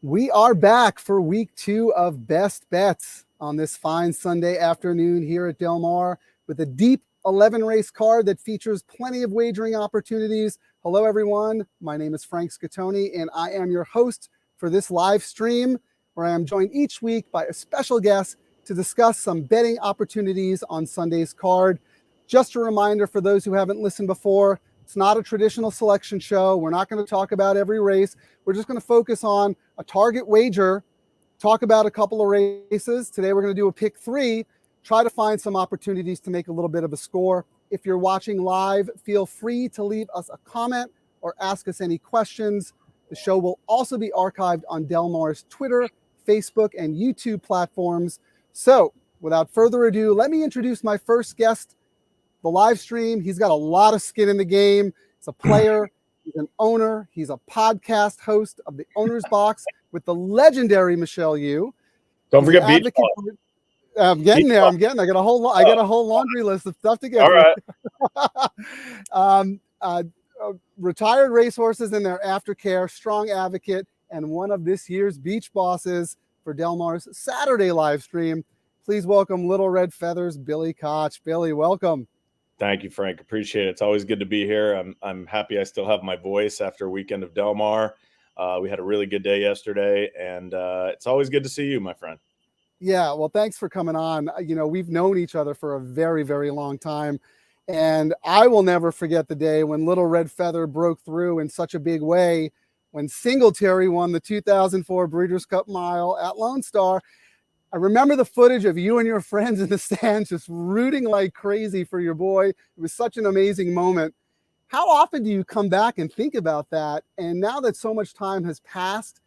We are back for week 2 of Best Bets on this fine Sunday afternoon here at Del Mar with a deep 11 race card that features plenty of wagering opportunities. Hello, everyone. My name is Frank Scottoni, and I am your host for this live stream where I am joined each week by a special guest to discuss some betting opportunities on Sunday's card. Just a reminder for those who haven't listened before, it's not a traditional selection show. We're not going to talk about every race. We're just going to focus on a target wager, talk about a couple of races. Today we're going to do a pick 3, try to find some opportunities to make a little bit of a score. If you're watching live, feel free to leave us a comment or ask us any questions. The show will also be archived on Del Mar's Twitter, Facebook, and YouTube platforms. So without further ado, let me introduce my first guest, the live stream. He's got a lot of skin in the game. He's a player. He's an owner. He's a podcast host of the Owner's Box with the legendary Michelle Yu. Don't forget beach ball. I'm getting there. I got a whole laundry list of stuff to get All through. Retired racehorses and their aftercare, strong advocate, and one of this year's beach bosses for Del Mar's Saturday live stream. Please welcome Little Red Feathers, Billy Koch. Billy, welcome. Thank you, Frank. Appreciate it. It's always good to be here. I'm happy I still have my voice after a weekend of Del Mar. We had a really good day yesterday, and it's always good to see you, my friend. Yeah, well, thanks for coming on. You know, we've known each other for a very, very long time, and I will never forget the day when Little Red Feather broke through in such a big way when Singletary won the 2004 Breeders' Cup Mile at Lone Star. I remember the footage of you and your friends in the stands just rooting like crazy for your boy. It was such an amazing moment. How often do you come back and think about that? And now that so much time has passed,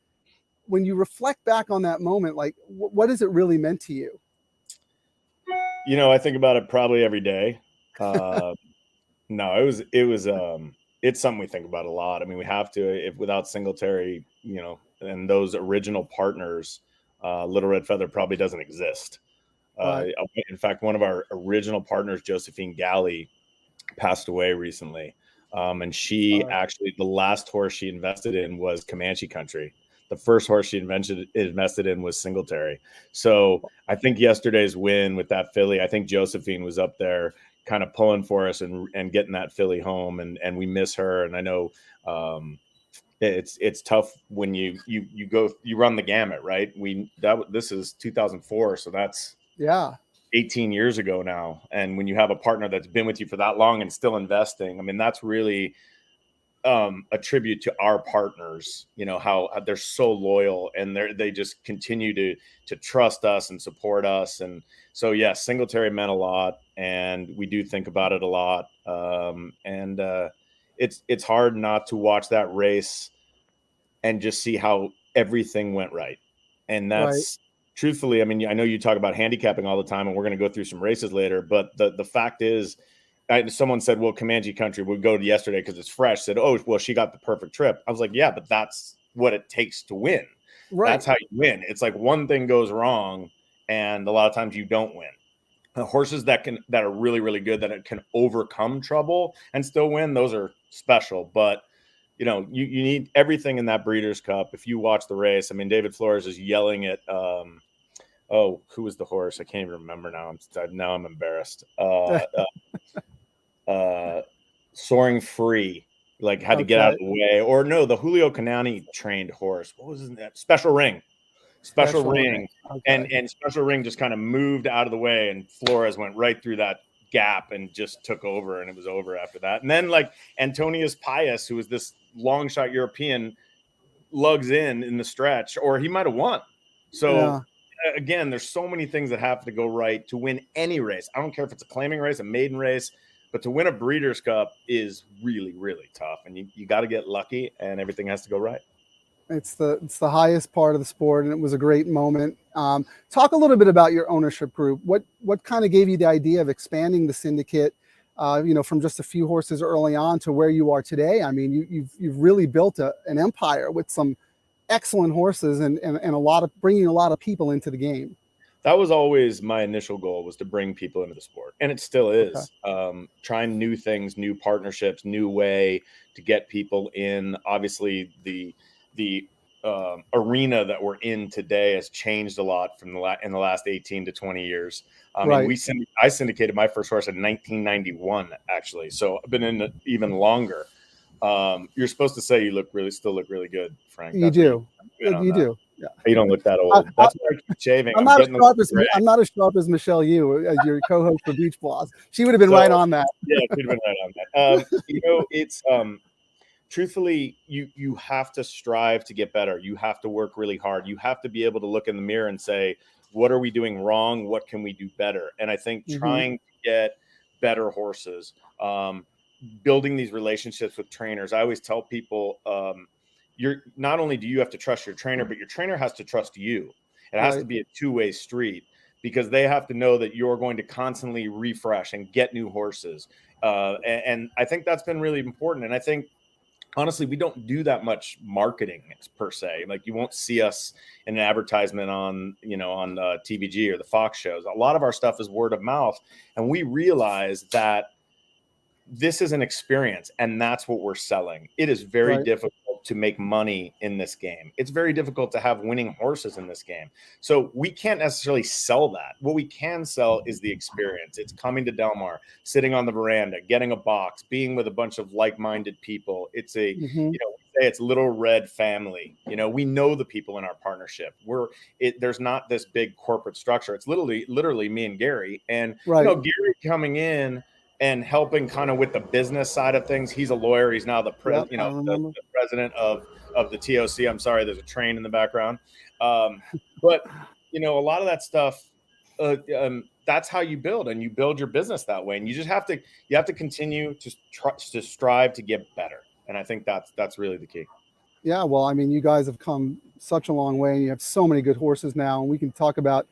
when you reflect back on that moment, like what has it really meant to you? You know, I think about it probably every day. No, it's something we think about a lot. I mean, we have to, if without Singletary, you know, and those original partners, Little Red Feather probably doesn't exist. In fact, one of our original partners, Josephine Galley, passed away recently. And she actually, the last horse she invested in was Comanche Country. The first horse she invested in was Singletary. So I think yesterday's win with that filly, I think Josephine was up there kind of pulling for us and getting that filly home. And we miss her. And I know, it's tough when you run the gamut, right? This is 2004, so that's 18 years ago now. And when you have a partner that's been with you for that long and still investing, I mean, that's really a tribute to our partners. You know how they're so loyal and they just continue to trust us and support us. And so yes, Singletary meant a lot, and we do think about it a lot. It's hard not to watch that race and just see how everything went right. And that's truthfully, I mean, I know you talk about handicapping all the time, and we're going to go through some races later, but the fact is, someone said, well, Comanche Country would go to yesterday because it's fresh. Said, oh, well, she got the perfect trip. I was like, yeah, but that's what it takes to win. Right. That's how you win. It's like one thing goes wrong, and a lot of times you don't win. Horses that are really, really good, that can overcome trouble and still win, those are special. But you know, you need everything in that Breeders' Cup. If you watch the race, I mean, David Flores is yelling at, who was the horse? I can't even remember now. I'm embarrassed. Soaring Free, like had to get out of the way. Or no, the Julio Canani trained horse. What was his name? Special Ring. Special Ring. Okay. And Special Ring just kind of moved out of the way, and Flores went right through that gap and just took over, and it was over after that. And then like Antonius Pius, who was this long shot European, lugs in the stretch, or he might have won. So again, there's so many things that have to go right to win any race. I don't care if it's a claiming race, a maiden race, but to win a Breeders' Cup is really, really tough. And you got to get lucky, and everything has to go right. It's the highest part of the sport, and it was a great moment. Talk a little bit about your ownership group. What kind of gave you the idea of expanding the syndicate, from just a few horses early on to where you are today? I mean, you've really built an empire with some excellent horses and bringing a lot of people into the game. That was always my initial goal, was to bring people into the sport. And it still is. Okay. Trying new things, new partnerships, new way to get people in. Obviously, the arena that we're in today has changed a lot from in the last 18 to 20 years. I mean, I syndicated my first horse in 1991, actually. So I've been in it even longer. You're supposed to say you still look really good, Frank. You do. You that. do. Yeah. You don't look that old. That's why I keep shaving. I'm not as sharp as Michelle Yu, as your co-host for Beach Bloss. She would have been right on that. Yeah, she'd have been right on that. It's truthfully, you have to strive to get better. You have to work really hard. You have to be able to look in the mirror and say, what are we doing wrong? What can we do better? And I think trying to get better horses, building these relationships with trainers. I always tell people, you're not only do you have to trust your trainer, but your trainer has to trust you. It has to be a two-way street, because they have to know that you're going to constantly refresh and get new horses. And I think that's been really important. And I think, honestly, we don't do that much marketing per se. Like, you won't see us in an advertisement on TVG or the Fox shows. A lot of our stuff is word of mouth. And we realize that this is an experience, and that's what we're selling. It is very difficult to make money in this game. It's very difficult to have winning horses in this game. So we can't necessarily sell that. What we can sell is the experience. It's coming to Del Mar, sitting on the veranda, getting a box, being with a bunch of like-minded people. It's we say it's Little Red family. We know the people in our partnership. There's not this big corporate structure. It's literally me and Gary. And Gary coming in and helping kind of with the business side of things. He's a lawyer. He's now the president of the TOC. I'm sorry, there's a train in the background. But a lot of that stuff, that's how you build, and you build your business that way. And you just have to continue to strive to get better. And I think that's really the key. Yeah, well, I mean, you guys have come such a long way, and you have so many good horses now, and we can talk about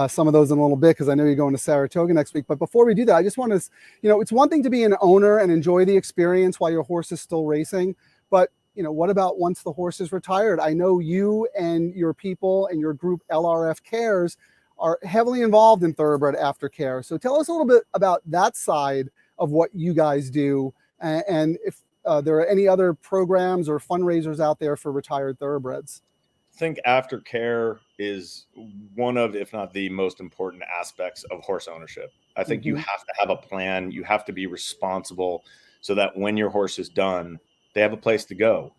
some of those in a little bit, because I know you're going to Saratoga next week. But before we do that, I just want to, it's one thing to be an owner and enjoy the experience while your horse is still racing. But, what about once the horse is retired? I know you and your people and your group LRF Cares are heavily involved in Thoroughbred aftercare. So tell us a little bit about that side of what you guys do, and if there are any other programs or fundraisers out there for retired thoroughbreds. I think aftercare is one of, if not the most important aspects of horse ownership. I think you have to have a plan. You have to be responsible, so that when your horse is done, they have a place to go,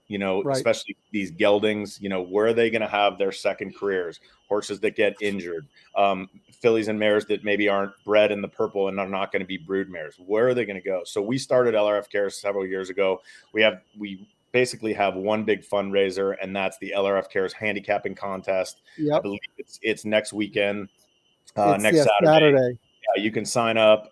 especially these geldings, where are they going to have their second careers? Horses that get injured, fillies and mares that maybe aren't bred in the purple and are not going to be brood mares. Where are they going to go? So we started LRF Care several years ago. We basically have one big fundraiser, and that's the LRF Cares handicapping contest. I believe it's next weekend, next Saturday. Yeah, you can sign up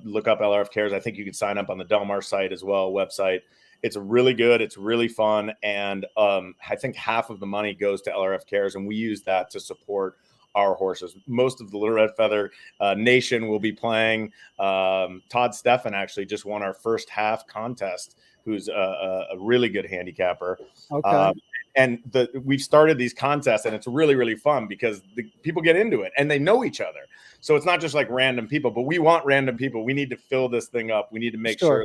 look up LRF Cares. I think you can sign up on the Del Mar site as well, website. It's really good. It's really fun. And I think half of the money goes to LRF Cares, and we use that to support our horses. Most of the Little Red Feather Nation will be playing. Todd Steffen actually just won our first half contest, who's a really good handicapper. Okay. And we've started these contests, and it's really, really fun, because the people get into it and they know each other. So it's not just like random people, but we want random people. We need to fill this thing up. We need to make sure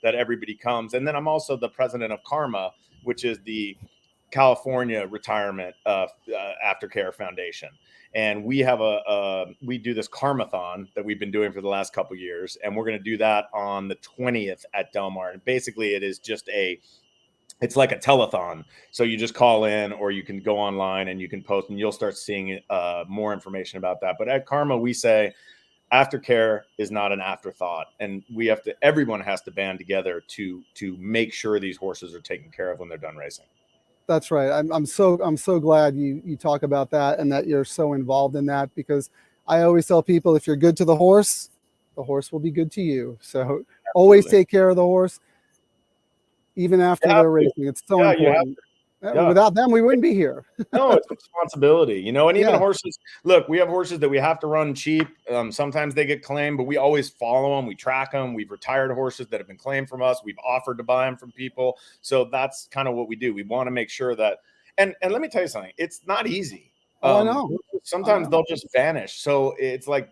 that everybody comes. And then I'm also the president of Karma, which is the California Retirement Aftercare Foundation. And we have we do this Karmathon that we've been doing for the last couple of years. And we're going to do that on the 20th at Del Mar. And basically it is just it's like a telethon. So you just call in, or you can go online and you can post, and you'll start seeing more information about that. But at Karma, we say aftercare is not an afterthought, and everyone has to band together to make sure these horses are taken care of when they're done racing. That's right. I'm so glad you talk about that, and that you're so involved in that, because I always tell people, if you're good to the horse will be good to you. So always take care of the horse, even after they're racing. It's so important. Without them, we wouldn't be here. No, it's a responsibility, and even horses. Look, we have horses that we have to run cheap. Sometimes they get claimed, but we always follow them. We track them. We've retired horses that have been claimed from us. We've offered to buy them from people. So that's kind of what we do. We want to make sure that, and let me tell you something, it's not easy. I know. Sometimes they'll just vanish. So it's like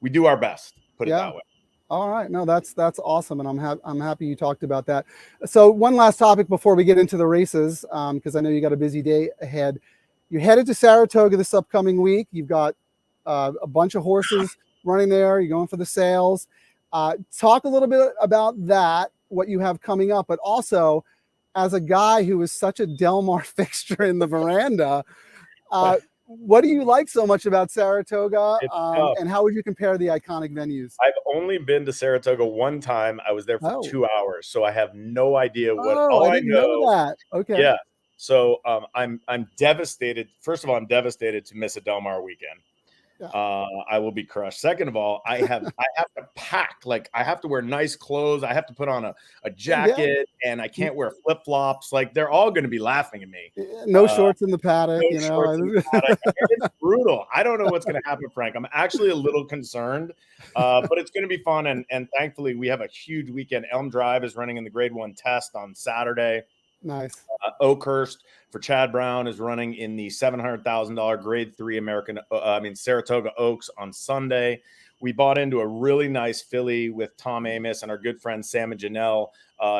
we do our best, put it that way. All right, no, that's awesome, and I'm happy you talked about that. So one last topic before we get into the races, because I know you got a busy day ahead. You're headed to Saratoga this upcoming week. You've got a bunch of horses running there. You're going for the sales. Talk a little bit about that, what you have coming up, but also as a guy who is such a Del Mar fixture in the veranda, what do you like so much about Saratoga, It's tough. and how would you compare the iconic venues? I've only been to Saratoga one time. I was there for Oh, 2 hours, so I have no idea what. oh, All I I didn't know know, that. Okay. yeah. So I'm devastated. First of all, I'm devastated to miss a Del Mar weekend. Yeah. I will be crushed. Second of all, I have to pack. Like, I have to wear nice clothes. I have to put on a Yeah. jacket, and I can't wear flip flops. Like, they're all going to be laughing at me. No shorts in the paddock, No you shorts in the know. paddock. It's brutal. I don't know what's going to happen, Frank. I'm actually a little concerned, but it's going to be fun. And thankfully, we have a huge weekend. Elm Drive is running in the Grade 1 test on Saturday. Nice. Oakhurst for Chad Brown is running in the $700,000 Grade 3 Saratoga Oaks on Sunday. We bought into a really nice filly with Tom Amos and our good friend Sam and Janelle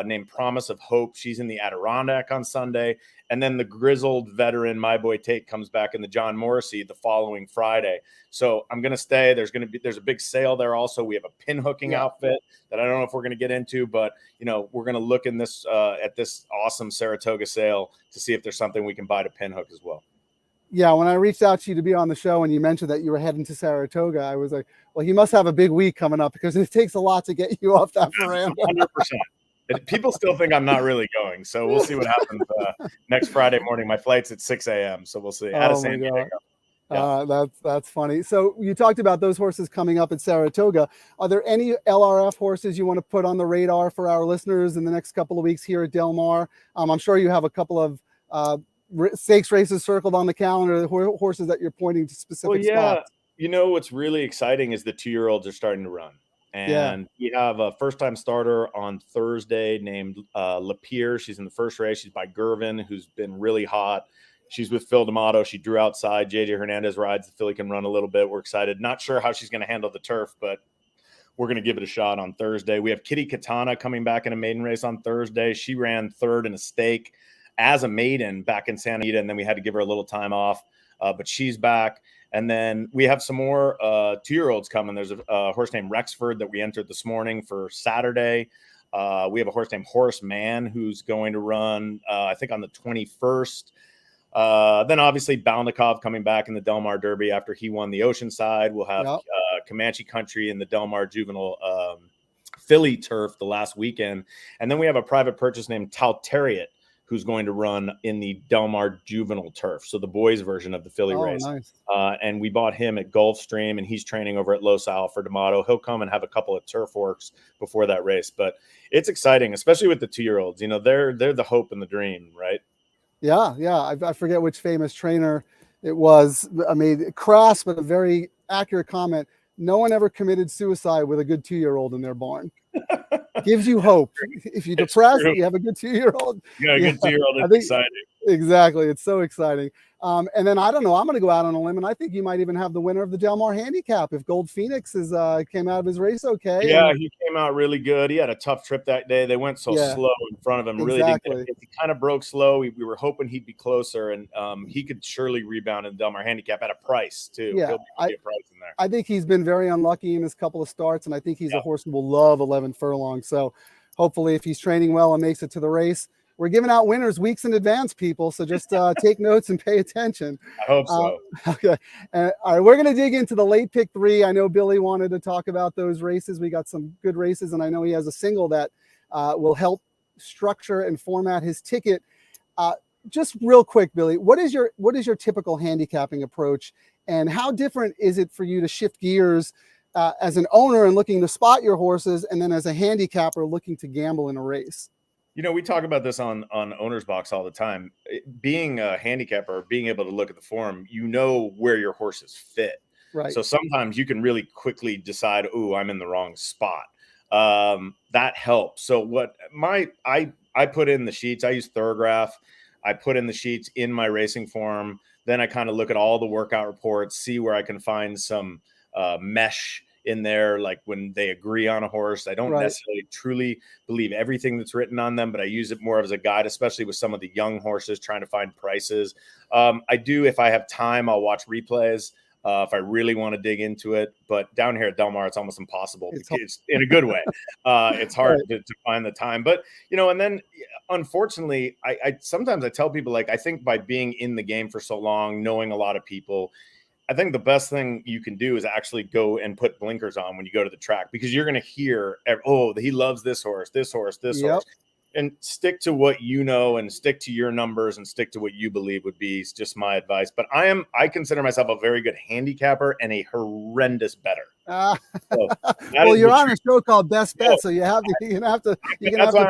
named Promise of Hope. She's in the Adirondack on Sunday. And then the grizzled veteran, My Boy Tate, comes back in the John Morrissey the following Friday. So I'm going to stay. There's a big sale there also. We have a pin hooking outfit that I don't know if we're going to get into, but we're going to look in this at this awesome Saratoga sale to see if there's something we can buy to pin hook as well. Yeah, when I reached out to you to be on the show and you mentioned that you were heading to Saratoga, I was like, well, he must have a big week coming up because it takes a lot to get you off that veranda. 100%. People still think I'm not really going, so we'll see what happens next Friday morning. My flight's at 6 a.m., so we'll see. Out of San Diego. Yeah. That's funny. So you talked about those horses coming up at Saratoga. Are there any LRF horses you want to put on the radar for our listeners in the next couple of weeks here at Del Mar? I'm sure you have a couple of stakes races circled on the calendar, the horses that you're pointing to specific spots. What's really exciting is the 2-year-olds are starting to run. And we have a first-time starter on Thursday named Lapierre. She's in the first race. She's by Gervin, who's been really hot. She's with Phil D'Amato. She drew outside. JJ Hernandez rides. The filly can run a little bit. We're excited. Not sure how she's going to handle the turf, but we're going to give it a shot on Thursday. We have Kitty Katana coming back in a maiden race on Thursday. She ran third in a stake as a maiden back in Santa Anita, and then we had to give her a little time off, but she's back. And then we have some more 2-year-olds coming. There's a horse named Rexford that we entered this morning for Saturday. We have a horse named Horace Mann who's going to run, I think, on the 21st. Then obviously Balnikov coming back in the Del Mar Derby after he won the Oceanside. We'll have Comanche Country in the Del Mar Juvenile Philly turf the last weekend. And then we have a private purchase named Talteriot who's going to run in the Del Mar Juvenile turf. So the boys version of the Philly race. Nice. And we bought him at Gulfstream, and he's training over at Los Al for D'Amato. He'll come and have a couple of turf works before that race. But it's exciting, especially with the 2-year-olds. They're the hope and the dream, right? Yeah. I forget which famous trainer it was. I mean, crass, but a very accurate comment. No one ever committed suicide with a good 2-year-old in their barn. Gives you hope. If you're depressed, you have a good 2-year-old. Yeah, a good 2-year-old. It's exciting. Exactly. It's so exciting. And then I don't know, I'm going to go out on a limb, and I think you might even have the winner of the Del Mar Handicap if Gold Phoenix came out of his race okay. Yeah, he came out really good. He had a tough trip that day. They went so slow in front of him. Exactly. Really, he kind of broke slow. We were hoping he'd be closer, and he could surely rebound in the Del Mar Handicap at a price too. Yeah, He'll be a price in there. I think he's been very unlucky in his couple of starts, and I think he's a horse who will love 11 furlongs. So hopefully, if he's training well and makes it to the race. We're giving out winners weeks in advance, people. So just take notes and pay attention. I hope so. Okay. All right. We're going to dig into the late pick 3. I know Billy wanted to talk about those races. We got some good races, and I know he has a single that will help structure and format his ticket. Just real quick, Billy, what is your typical handicapping approach, and how different is it for you to shift gears as an owner and looking to spot your horses, and then as a handicapper looking to gamble in a race? We talk about this on Owner's Box all the time. Being a handicapper, being able to look at the form, where your horses fit. Right. So sometimes you can really quickly decide, "Ooh, I'm in the wrong spot." That helps. So what I put in the sheets. I use Thoroughgraph. I put in the sheets in my racing form. Then I kind of look at all the workout reports, see where I can find some mesh in there, like when they agree on a horse. I don't necessarily truly believe everything that's written on them, but I use it more as a guide, especially with some of the young horses trying to find prices. I do, if I have time, I'll watch replays. If I really want to dig into it, but down here at Del Mar, it's almost impossible. It's in a good way. It's hard to find the time, but and then unfortunately, I sometimes I tell people, like, I think by being in the game for so long, knowing a lot of people, I think the best thing you can do is actually go and put blinkers on when you go to the track, because you're going to hear, oh, he loves this horse, this horse, this horse. And stick to what you know, and stick to your numbers, and stick to what you believe would be just my advice. But I consider myself a very good handicapper and a horrendous bettor. So well, you're on a show called Best Bet, so you're gonna have to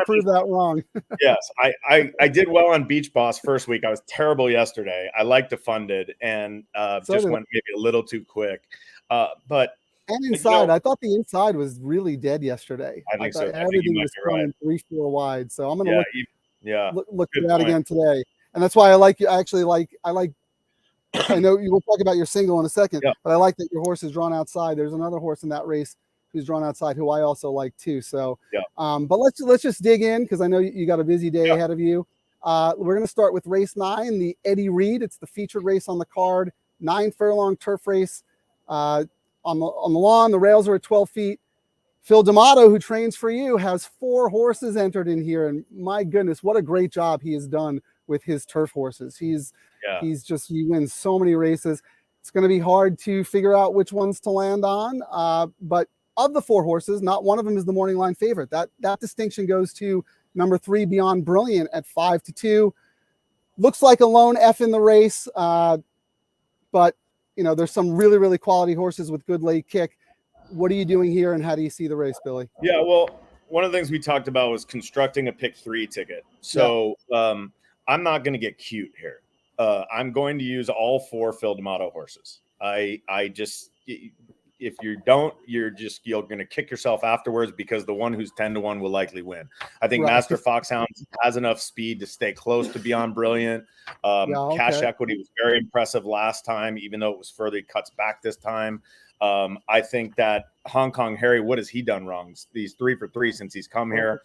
prove that wrong. Yes, I did well on Beach Boss first week. I was terrible yesterday. I like Defunded and just went maybe a little too quick. But and inside, I thought the inside was really dead yesterday. I think so. Everything was going 3-4 wide. So I'm going to look at that again today. And that's why I like you. Actually, I know you will talk about your single in a second, but I like that your horse is drawn outside. There's another horse in that race who's drawn outside who I also like too. So, but let's just dig in, because I know you got a busy day ahead of you. We're going to start with race 9, the Eddie Reed. It's the featured race on the card, 9 furlong turf race. On the lawn, the rails are at 12 feet. Phil D'Amato, who trains for you, has 4 horses entered in here, and my goodness, what a great job he has done with his turf horses. He wins so many races. It's going to be hard to figure out which ones to land on, but of the 4 horses, not one of them is the morning line favorite. That distinction goes to number 3, Beyond Brilliant, at 5-2. Looks like a lone F in the race, but there's some really, really quality horses with good late kick. What are you doing here, and how do you see the race, Billy? Yeah, well, one of the things we talked about was constructing a pick 3 ticket. So I'm not going to get cute here. I'm going to use all 4 Phil D'Amato horses. I just, if you don't, you're going to kick yourself afterwards, because the one who's 10-1 will likely win. I think Master Foxhound has enough speed to stay close to Beyond Brilliant. Cash Equity was very impressive last time, even though it was further, he cuts back this time. I think that Hong Kong Harry, what has he done wrong? He's 3 for 3 since he's come here.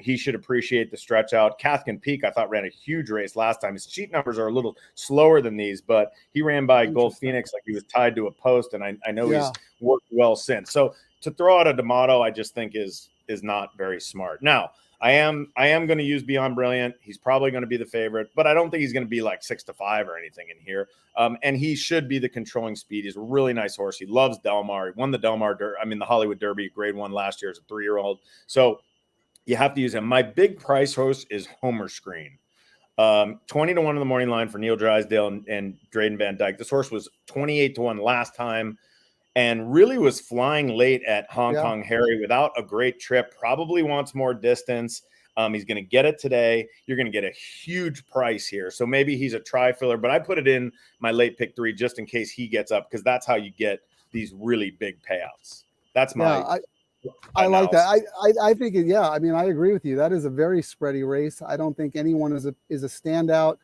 He should appreciate the stretch out. Cathkin Peak, I thought, ran a huge race last time. His sheet numbers are a little slower than these, but he ran by Gold Phoenix like he was tied to a post, and I know he's worked well since. So to throw out a D'Amato, I just think is not very smart. Now, I am going to use Beyond Brilliant. He's probably going to be the favorite, but I don't think he's going to be like 6-5 or anything in here. And he should be the controlling speed. He's a really nice horse. He loves Del Mar. He won the Hollywood Derby Grade 1 last year as a 3-year-old. So you have to use him. My big price horse is Homer Screen. 20-1 in the morning line for Neil Drysdale and Drayden Van Dyke. This horse was 28-1 last time, and really was flying late at Hong Kong Harry without a great trip. Probably wants more distance. He's going to get it today. You're going to get a huge price here. So maybe he's a tri-filler, but I put it in my late pick 3 just in case he gets up, because that's how you get these really big payouts. That's my I like that. I think I mean, I agree with you. That is a very spready race. I don't think anyone is a standout.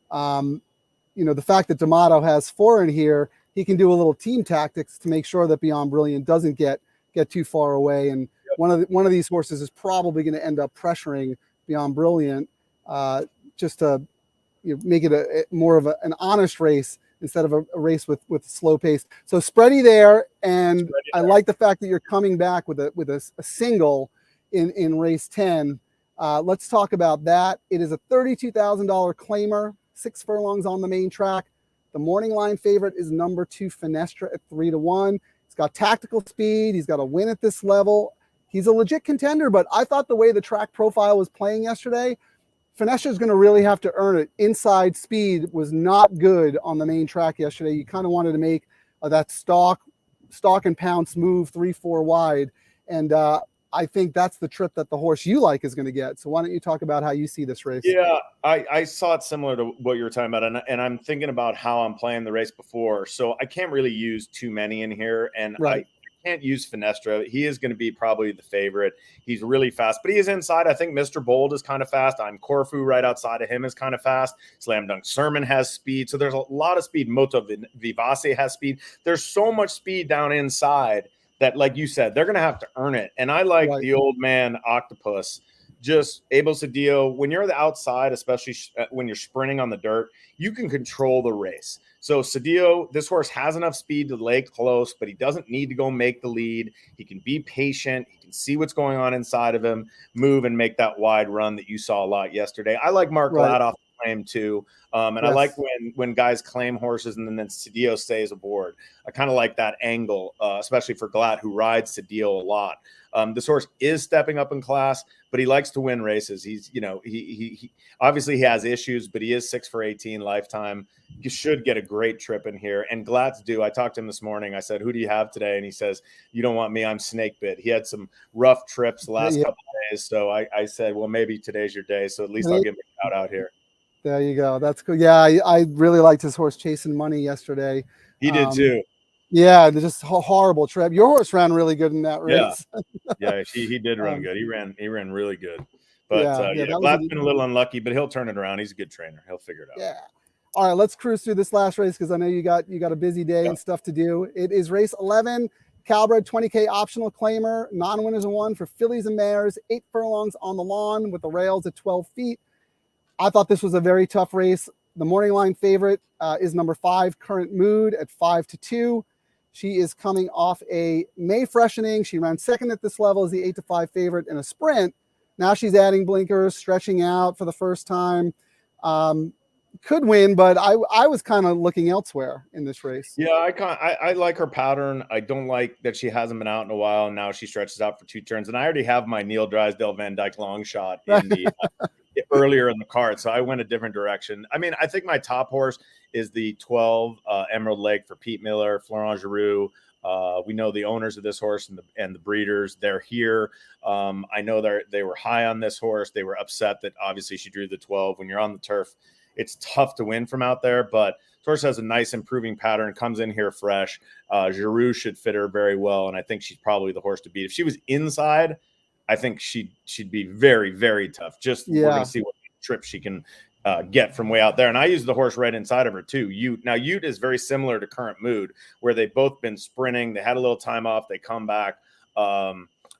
The fact that D'Amato has 4 in here, he can do a little team tactics to make sure that Beyond Brilliant doesn't get too far away. And one of these horses is probably going to end up pressuring Beyond Brilliant, just to make it more of an honest race instead of a race with slow pace. So spready there, and I like the fact that you're coming back with a single in race 10. Let's talk about that. It is a $32,000 claimer, 6 furlongs on the main track. The morning line favorite is number 2 Finestra at 3-1. He's got tactical speed. He's got a win at this level. He's a legit contender, but I thought the way the track profile was playing yesterday, Finestra is going to really have to earn it. Inside speed was not good on the main track yesterday. You kind of wanted to make that stalk and pounce move 3-4 wide. And I think that's the trip that the horse you like is going to get. So why don't you talk about how you see this race? Yeah, I saw it similar to what you were talking about. And I'm thinking about how I'm playing the race before. So I can't really use too many in here. And I can't use Finestra. He is going to be probably the favorite. He's really fast, but he is inside. I think Mr. Bold is kind of fast. I'm Corfu right outside of him is kind of fast. Slam Dunk Sermon has speed. So there's a lot of speed. Moto Vivace has speed. There's so much speed down inside that, like you said, they're going to have to earn it. And I like Right. the old man octopus, just Abel Cedillo. When you're on the outside, especially when you're sprinting on the dirt, you can control the race. So Cedillo, this horse has enough speed to lay close, but he doesn't need to go make the lead. He can be patient. He can see what's going on inside of him, move and make that wide run that you saw a lot yesterday. I like Mark Right. Ladd off the claim too. And I like when guys claim horses and then Cedillo stays aboard. I kind of like that angle, especially for Glatt, who rides Cedillo a lot. This horse is stepping up in class, but he likes to win races. He's, he obviously he has issues, but he is 6 for 18 lifetime. You should get a great trip in here. And Glatt's due. I talked to him this morning. I said, "Who do you have today?" And he says, "You don't want me. I'm snake bit." He had some rough trips the last couple of days. So I said, well, maybe today's your day. So at least I'll give him a shout out here. There you go. That's cool. Yeah, I really liked his horse Chasing Money yesterday. He did too. Yeah, just a horrible trip. Your horse ran really good in that race. Yeah, he did run good. He ran really good. But Glatt's been a little unlucky, but he'll turn it around. He's a good trainer. He'll figure it out. Yeah. All right, let's cruise through this last race because I know you got a busy day and stuff to do. It is race 11, Thoroughbred 20K optional claimer, non-winners and one for fillies and mares, 8 furlongs on the lawn with the rails at 12 feet. I thought this was a very tough race. The morning line favorite is number 5, Current Mood at 5-2. She is coming off a May freshening. She ran second at this level as the 8-5 favorite in a sprint. Now she's adding blinkers, stretching out for the first time. Could win, but I was kind of looking elsewhere in this race. Yeah, I like her pattern. I don't like that she hasn't been out in a while, and now she stretches out for 2 turns. And I already have my Neil Drysdale Van Dyke long shot in the earlier in the card, so I went a different direction. I mean, I think my top horse is the 12 Emerald Lake for Pete Miller, Florent Giroux. We know the owners of this horse and the breeders. They're here. I know they were high on this horse. They were upset that obviously she drew the 12. When you're on the turf, it's tough to win from out there, but this horse has a nice improving pattern, comes in here fresh. Giroux should fit her very well, and I think she's probably the horse to beat. If she was inside, I think she'd be very, very tough. We're going to see what trip she can get from way out there. And I use the horse right inside of her too. Ute is very similar to Current Mood, where they've both been sprinting. They had a little time off. They come back.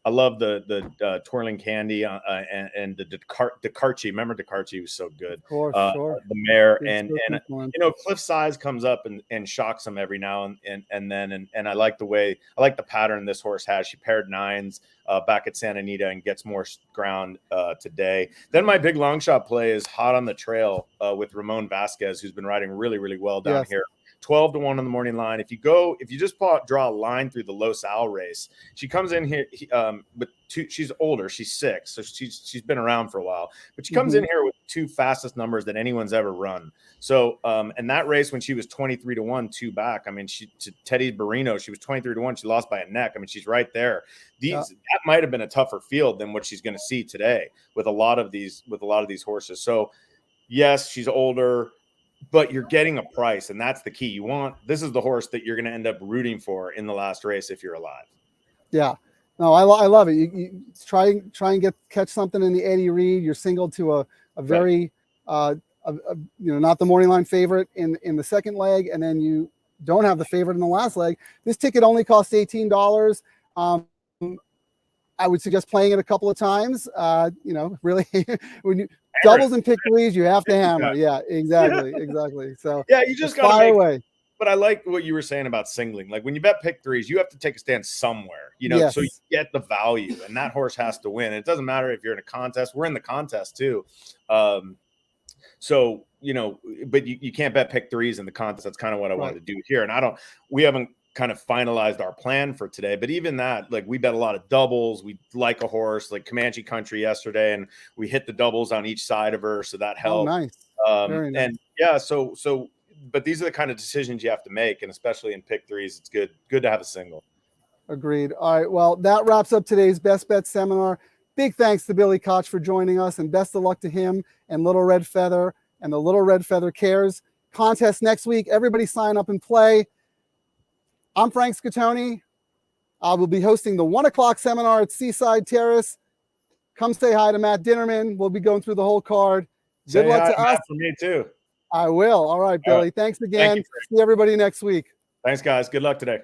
I love the Twirling Candy and the DeCarchi. Remember DeCarchi was so good. Of course, sure. The mare and Cliff Size comes up and shocks them every now and then. And I like the pattern this horse has. She paired 9s back at Santa Anita and gets more ground today. Then my big long shot play is Hot on the Trail with Ramon Vasquez, who's been riding really, really well down here. 12-1 on the morning line. If you just draw a line through the Los Al race, she comes in here, but she's older. She's 6, so she's been around for a while. But she comes in here with 2 fastest numbers that anyone's ever run. So, and that race when she was 23-1, 2 back. I mean, to Teddy Barrino, she was 23-1. She lost by a neck. I mean, she's right there. That might have been a tougher field than what she's going to see today with a lot of these horses. So, yes, she's older, but you're getting a price, and that's the key. This is the horse that you're going to end up rooting for in the last race if you're alive. Yeah, no, I love it. You try and catch something in the Eddie Reed. You're singled to a very not the morning line favorite in the second leg, and then you don't have the favorite in the last leg. This ticket only costs $18. I would suggest playing it a couple of times. Really, when you doubles and pick threes, you have to hammer. Yeah, exactly. So you just got to fire away. But I like what you were saying about singling. Like when you bet pick threes, you have to take a stand somewhere, so you get the value, and that horse has to win. It doesn't matter if you're in a contest. We're in the contest too. So, but you can't bet pick threes in the contest. That's kind of what I wanted to do here. And we haven't kind of finalized our plan for today, but even that, like we bet a lot of doubles. We like a horse like Comanche Country yesterday, and we hit the doubles on each side of her. So that helped. Oh, nice. Very nice. And so, but these are the kind of decisions you have to make. And especially in pick threes, it's good to have a single. Agreed. All right. Well, that wraps up today's Best Bet seminar. Big thanks to Billy Koch for joining us, and best of luck to him and Little Red Feather and the Little Red Feather Cares contest next week. Everybody sign up and play. I'm Frank Scatoni. I will be hosting the 1 o'clock seminar at Seaside Terrace. Come say hi to Matt Dinnerman. We'll be going through the whole card. Good luck to us. For me too. I will. All right, Billy. Thanks again. See everybody next week. Thanks, guys. Good luck today.